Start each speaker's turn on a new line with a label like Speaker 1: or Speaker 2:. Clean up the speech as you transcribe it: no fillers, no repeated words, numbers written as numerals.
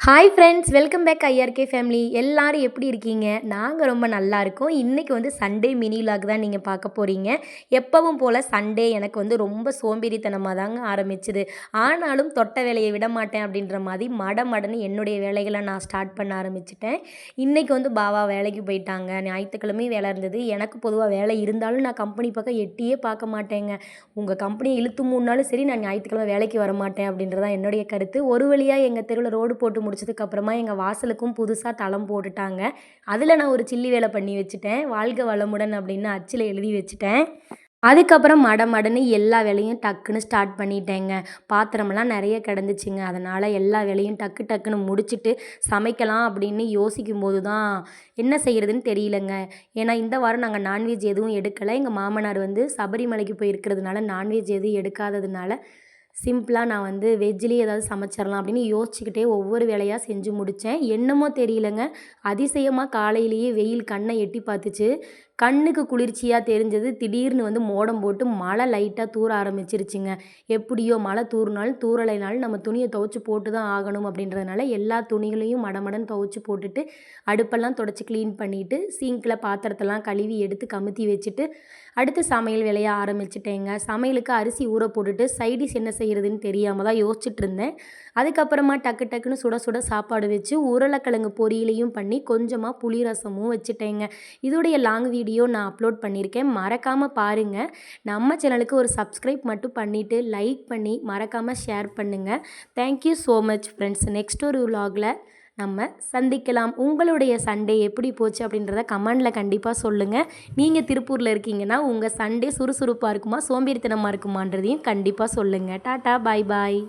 Speaker 1: Hi friends, welcome back IRK family. எல்லாரும் எப்படி இருக்கீங்க? நாங்கள் ரொம்ப நல்லா இருக்கோம். இன்றைக்கி வந்து சண்டே மினி விலாக் தான் நீங்கள் பார்க்க போகிறீங்க. எப்பவும் போல் சண்டே எனக்கு வந்து ரொம்ப சோம்பேறித்தனமாக தாங்க ஆரம்பிச்சுது. ஆனாலும் தொட்ட வேலையை விட மாட்டேன் அப்படின்ற மாதிரி மடன்னு என்னுடைய வேலைகளை நான் ஸ்டார்ட் பண்ண ஆரம்பிச்சிட்டேன். இன்றைக்கி வந்து பாவா வேலைக்கு போயிட்டாங்க. ஞாயிற்றுக்கிழமையும் வேலை இருந்தது. எனக்கு பொதுவாக வேலை இருந்தாலும் நான் கம்பெனி பக்கம் எட்டியே பார்க்க மாட்டேங்க. உங்கள் கம்பெனியை இழுத்து மூடினாலும் சரி, நான் ஞாயிற்றுக்கிழமை வேலைக்கு வர மாட்டேன் அப்படின்றதான் என்னுடைய கருத்து. ஒரு வழியாக எங்கள் தெருவில் ரோடு போட்டு முடிச்சதுக்கப்புறமா எங்கள் வாசலுக்கும் புதுசாக தளம் போட்டுட்டாங்க. அதில் நான் ஒரு சில்லி வேலை பண்ணி வச்சுட்டேன். வாழ்க வளமுடன் அப்படின்னு அச்சில் எழுதி வச்சுட்டேன். அதுக்கப்புறம் மடன்னு எல்லா வேலையும் டக்குன்னு ஸ்டார்ட் பண்ணிட்டேங்க. பாத்திரமெல்லாம் நிறைய கிடந்துச்சுங்க. அதனால் எல்லா வேலையும் டக்குன்னு முடிச்சுட்டு சமைக்கலாம் அப்படின்னு யோசிக்கும்போது தான் என்ன செய்கிறதுன்னு தெரியலங்க. ஏன்னா இந்த வாரம் நாங்கள் நான்வெஜ் எதுவும் எடுக்கலை. எங்கள் மாமனார் வந்து சபரிமலைக்கு போயிருக்கிறதுனால நான்வெஜ் எதுவும் எடுக்காததுனால சிம்பிளாக நான் வந்து வெஜ்லேயே ஏதாவது சமைச்சிடலாம் அப்படின்னு யோசிச்சுக்கிட்டே ஒவ்வொரு வேலையாக செஞ்சு முடித்தேன். என்னமோ தெரியலங்க, அதிசயமாக காலையிலேயே வெயில் கண்ணை எட்டி பார்த்துச்சு. கண்ணுக்கு குளிர்ச்சியாக தெரிஞ்சது. திடீர்னு வந்து மோடம் போட்டு மழை லைட்டாக தூர ஆரம்பிச்சிருச்சுங்க. எப்படியோ மழை தூறினாலும் தூறலைனாலும் நம்ம துணியை துவைச்சி போட்டு தான் ஆகணும் அப்படின்றதுனால எல்லா துணிகளையும் மடன்னு துவைச்சி போட்டுட்டு அடுப்பெல்லாம் துடைச்சி க்ளீன் பண்ணிவிட்டு சிங்கில் பாத்திரத்தெல்லாம் கழுவி எடுத்து கமுத்தி வச்சுட்டு அடுத்து சமையல் வேலையை ஆரம்பிச்சிட்டேங்க. சமையலுக்கு அரிசி ஊற போட்டுட்டு சைடிஷ் என்ன செய்கிறதுன்னு தெரியாமல் தான் யோசிச்சுட்டு இருந்தேன். அதுக்கப்புறமா டக்குன்னு சுட சுட சாப்பாடு வச்சு உருளைக்கிழங்கு பொரியலையும் பண்ணி கொஞ்சமாக புளி ரசமும் வச்சுட்டேங்க. இதோடைய லாங் வீடியோ நான் அப்லோட் பண்ணியிருக்கேன், மறக்காமல் பாருங்கள். நம்ம சேனலுக்கு ஒரு சப்ஸ்கிரைப் மட்டும் பண்ணிவிட்டு லைக் பண்ணி மறக்காமல் ஷேர் பண்ணுங்கள். Thank you so much friends. Next ஒரு விலாகில் நம்ம சந்திக்கலாம். உங்களுடைய சண்டே எப்படி போச்சு அப்படின்றத கமெண்டில் கண்டிப்பாக சொல்லுங்கள். நீங்கள் திருப்பூரில் இருக்கீங்கன்னா உங்கள் சண்டே சுறுசுறுப்பாக இருக்குமா சோம்பேறித்தனமாக இருக்குமான்றதையும் கண்டிப்பாக சொல்லுங்கள். டாட்டா, பாய் பாய்.